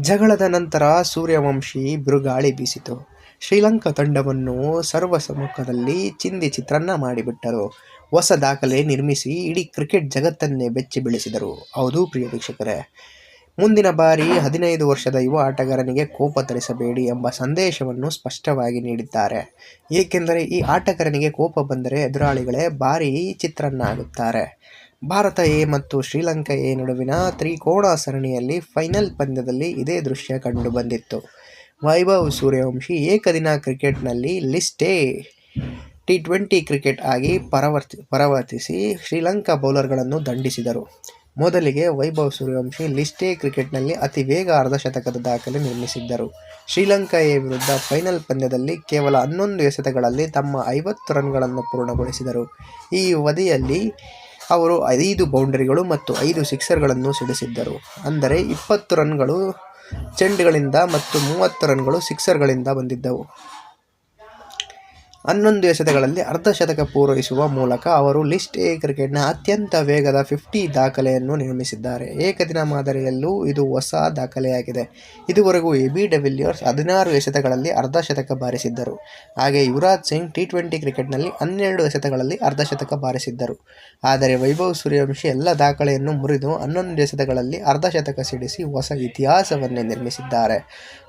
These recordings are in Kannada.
ಜಗಳದ ನಂತರ ಸೂರ್ಯವಂಶಿ ಬಿರುಗಾಳಿ ಬೀಸಿತು. ಶ್ರೀಲಂಕಾ ತಂಡವನ್ನು ಸರ್ವಸಮ್ಮುಖದಲ್ಲಿ ಚಿಂದಿ ಚಿತ್ರಾನ್ನ ಮಾಡಿಬಿಟ್ಟರು. ಹೊಸ ದಾಖಲೆ ನಿರ್ಮಿಸಿ ಇಡೀ ಕ್ರಿಕೆಟ್ ಜಗತ್ತನ್ನೇ ಬೆಚ್ಚಿ ಬೀಳಿಸಿದರು. ಹೌದು ಪ್ರಿಯ ವೀಕ್ಷಕರೇ, ಮುಂದಿನ ಬಾರಿ 15 ವರ್ಷದ ಯುವ ಆಟಗಾರನಿಗೆ ಕೋಪ ತರಿಸಬೇಡಿ ಎಂಬ ಸಂದೇಶವನ್ನು ಸ್ಪಷ್ಟವಾಗಿ ನೀಡಿದ್ದಾರೆ. ಏಕೆಂದರೆ ಈ ಆಟಗಾರನಿಗೆ ಕೋಪ ಬಂದರೆ ಎದುರಾಳಿಗಳೇ ಭಾರೀ ಚಿತ್ರಾನ್ನ ಆಗುತ್ತಾರೆ. ಭಾರತ ಎ ಮತ್ತು ಶ್ರೀಲಂಕಾ ಎ ನಡುವಿನ ತ್ರಿಕೋನ ಸರಣಿಯಲ್ಲಿ ಫೈನಲ್ ಪಂದ್ಯದಲ್ಲಿ ಇದೇ ದೃಶ್ಯ ಕಂಡುಬಂದಿತ್ತು. ವೈಭವ್ ಸೂರ್ಯವಂಶಿ ಏಕದಿನ ಕ್ರಿಕೆಟ್ನಲ್ಲಿ ಲಿಸ್ಟ್ ಎ ಟಿ20 ಕ್ರಿಕೆಟ್ ಆಗಿ ಪರಾವರ್ತಿಸಿ ಶ್ರೀಲಂಕಾ ಬೌಲರ್ಗಳನ್ನು ದಂಡಿಸಿದರು. ಮೊದಲಿಗೆ ವೈಭವ್ ಸೂರ್ಯವಂಶಿ ಲಿಸ್ಟ್ ಎ ಕ್ರಿಕೆಟ್ನಲ್ಲಿ ಅತಿ ವೇಗ ಅರ್ಧಶತಕದ ದಾಖಲೆ ನಿರ್ಮಿಸಿದ್ದರು. ಶ್ರೀಲಂಕಾ ಎ ವಿರುದ್ಧ ಫೈನಲ್ ಪಂದ್ಯದಲ್ಲಿ ಕೇವಲ 11 ಎಸೆತಗಳಲ್ಲಿ ತಮ್ಮ 50 ರನ್ಗಳನ್ನು ಪೂರ್ಣಗೊಳಿಸಿದರು. ಈ ಅವಧಿಯಲ್ಲಿ ಅವರು 5 ಬೌಂಡರಿಗಳು ಮತ್ತು 5 ಸಿಕ್ಸರ್ಗಳನ್ನು ಸಿಡಿಸಿದ್ದರು. ಅಂದರೆ 20 ರನ್ಗಳು ಚೆಂಡುಗಳಿಂದ ಮತ್ತು 30 ರನ್ಗಳು ಸಿಕ್ಸರ್ಗಳಿಂದ ಬಂದಿದ್ದವು. 11 ಎಸೆತಗಳಲ್ಲಿ ಅರ್ಧಶತಕ ಪೂರೈಸುವ ಮೂಲಕ ಅವರು ಲಿಸ್ಟ್ ಎ ಕ್ರಿಕೆಟ್ನ ಅತ್ಯಂತ ವೇಗದ 50 ದಾಖಲೆಯನ್ನು ನಿರ್ಮಿಸಿದ್ದಾರೆ. ಏಕದಿನ ಮಾದರಿಯಲ್ಲೂ ಇದು ಹೊಸ ದಾಖಲೆಯಾಗಿದೆ. ಇದುವರೆಗೂ ಎಬಿ ಡಿವಿಲಿಯರ್ಸ್ 16 ಎಸೆತಗಳಲ್ಲಿ ಅರ್ಧಶತಕ ಬಾರಿಸಿದ್ದರು. ಹಾಗೆ ಯುವರಾಜ್ ಸಿಂಗ್ ಟಿ20 ಕ್ರಿಕೆಟ್ನಲ್ಲಿ 12 ಎಸೆತಗಳಲ್ಲಿ ಅರ್ಧಶತಕ ಬಾರಿಸಿದ್ದರು. ಆದರೆ ವೈಭವ್ ಸೂರ್ಯವಂಶಿ ಎಲ್ಲ ದಾಖಲೆಯನ್ನು ಮುರಿದು 11 ಎಸೆತಗಳಲ್ಲಿ ಅರ್ಧಶತಕ ಸಿಡಿಸಿ ಹೊಸ ಇತಿಹಾಸವನ್ನೇ ನಿರ್ಮಿಸಿದ್ದಾರೆ.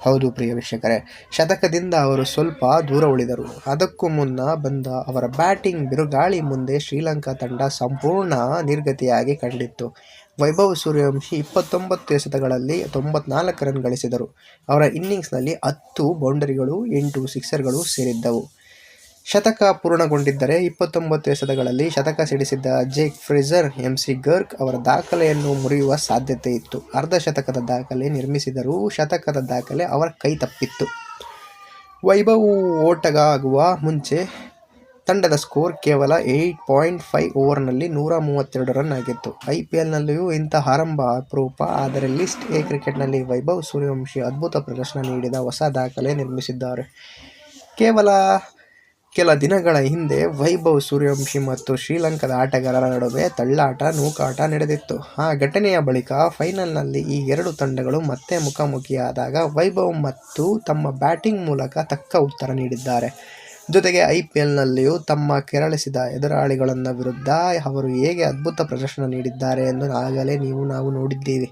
ಹೌದು ಪ್ರಿಯ ವೀಕ್ಷಕರೇ, ಶತಕದಿಂದ ಅವರು ಸ್ವಲ್ಪ ದೂರ ಉಳಿದರು. ಅದಕ್ಕೂ ಮುನ್ನ ಬಂದ ಅವರ ಬ್ಯಾಟಿಂಗ್ ಬಿರುಗಾಳಿ ಮುಂದೆ ಶ್ರೀಲಂಕಾ ತಂಡ ಸಂಪೂರ್ಣ ನಿರ್ಗತಿಯಾಗಿ ಕಂಡಿತ್ತು. ವೈಭವ್ ಸೂರ್ಯವಂಶಿ 29 ಎಸೆತಗಳಲ್ಲಿ 94 ರನ್ ಗಳಿಸಿದರು. ಅವರ ಇನ್ನಿಂಗ್ಸ್ನಲ್ಲಿ 10 ಬೌಂಡರಿಗಳು 8 ಸಿಕ್ಸರ್ಗಳು ಸೇರಿದ್ದವು. ಶತಕ ಪೂರ್ಣಗೊಂಡಿದ್ದರೆ 29 ಎಸೆತಗಳಲ್ಲಿ ಶತಕ ಸಿಡಿಸಿದ್ದ ಜೇಕ್ ಫ್ರೇಜರ್ ಎಂಸಿ ಗರ್ಗ್ ಅವರ ದಾಖಲೆಯನ್ನು ಮುರಿಯುವ ಸಾಧ್ಯತೆ ಇತ್ತು. ಅರ್ಧಶತಕದ ದಾಖಲೆ ನಿರ್ಮಿಸಿದರೂ ಶತಕದ ದಾಖಲೆ ಅವರ ಕೈ ತಪ್ಪಿತ್ತು. ವೈಭವ್ ಔಟಾಗುವ ಮುಂಚೆ ತಂಡದ ಸ್ಕೋರ್ ಕೇವಲ 8.5 ಓವರ್ನಲ್ಲಿ 132 ರನ್ ಆಗಿತ್ತು. ಐಪಿಎಲ್ನಲ್ಲಿಯೂ ಇಂತಹ ಆರಂಭ ಅಪರೂಪ. ಆದರೆ ಲಿಸ್ಟ್ ಎ ಕ್ರಿಕೆಟ್ನಲ್ಲಿ ವೈಭವ್ ಸೂರ್ಯವಂಶಿ ಅದ್ಭುತ ಪ್ರದರ್ಶನ ನೀಡಿದ ಹೊಸ ದಾಖಲೆ ನಿರ್ಮಿಸಿದ್ದಾರೆ. ಕೆಲ ದಿನಗಳ ಹಿಂದೆ ವೈಭವ್ ಸೂರ್ಯವಂಶಿ ಮತ್ತು ಶ್ರೀಲಂಕಾದ ಆಟಗಾರರ ನಡುವೆ ತಳ್ಳಾಟ, ನೂಕಾಟ ನಡೆದಿತ್ತು. ಆ ಘಟನೆಯ ಬಳಿಕ ಫೈನಲ್ನಲ್ಲಿ ಈ ಎರಡು ತಂಡಗಳು ಮತ್ತೆ ಮುಖಾಮುಖಿಯಾದಾಗ ವೈಭವ್ ಮತ್ತು ತಮ್ಮ ಬ್ಯಾಟಿಂಗ್ ಮೂಲಕ ತಕ್ಕ ಉತ್ತರ ನೀಡಿದ್ದಾರೆ. ಜೊತೆಗೆ ಐಪಿಎಲ್ನಲ್ಲಿಯೂ ತಮ್ಮ ಕೆರಳಿಸಿದ ಎದುರಾಳಿಗಳ ವಿರುದ್ಧ ಅವರು ಹೇಗೆ ಅದ್ಭುತ ಪ್ರದರ್ಶನ ನೀಡಿದ್ದಾರೆ ಎಂದು ಆಗಲೇ ನಾವು ನೋಡಿದ್ದೇವೆ.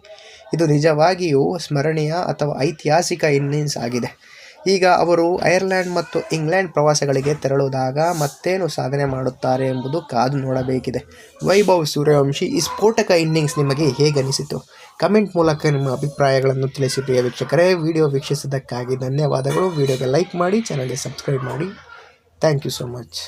ಇದು ನಿಜವಾಗಿಯೂ ಸ್ಮರಣೀಯ ಅಥವಾ ಐತಿಹಾಸಿಕ ಇನ್ನಿಂಗ್ಸ್ ಆಗಿದೆ. ಈಗ ಅವರು ಐರ್ಲೆಂಡ್ ಮತ್ತು ಇಂಗ್ಲೆಂಡ್ ಪ್ರವಾಸಗಳಿಗೆ ತೆರಳಿದಾಗ ಮತ್ತೇನು ಸಾಧನೆ ಮಾಡುತ್ತಾರೆ ಎಂಬುದು ಕಾದು ನೋಡಬೇಕಿದೆ. ವೈಭವ್ ಸೂರ್ಯವಂಶಿ ಈ ಸ್ಫೋಟಕ ಇನ್ನಿಂಗ್ಸ್ ನಿಮಗೆ ಹೇಗನಿಸಿತು? ಕಮೆಂಟ್ ಮೂಲಕ ನಿಮ್ಮ ಅಭಿಪ್ರಾಯಗಳನ್ನು ತಿಳಿಸಿ ಪ್ರಿಯ ವೀಕ್ಷಕರೇ. ವಿಡಿಯೋ ವೀಕ್ಷಿಸಿದ್ದಕ್ಕಾಗಿ ಧನ್ಯವಾದಗಳು. ವಿಡಿಯೋಗೆ ಲೈಕ್ ಮಾಡಿ, ಚಾನಲ್ಗೆ ಸಬ್ಸ್ಕ್ರೈಬ್ ಮಾಡಿ. Thank you so much.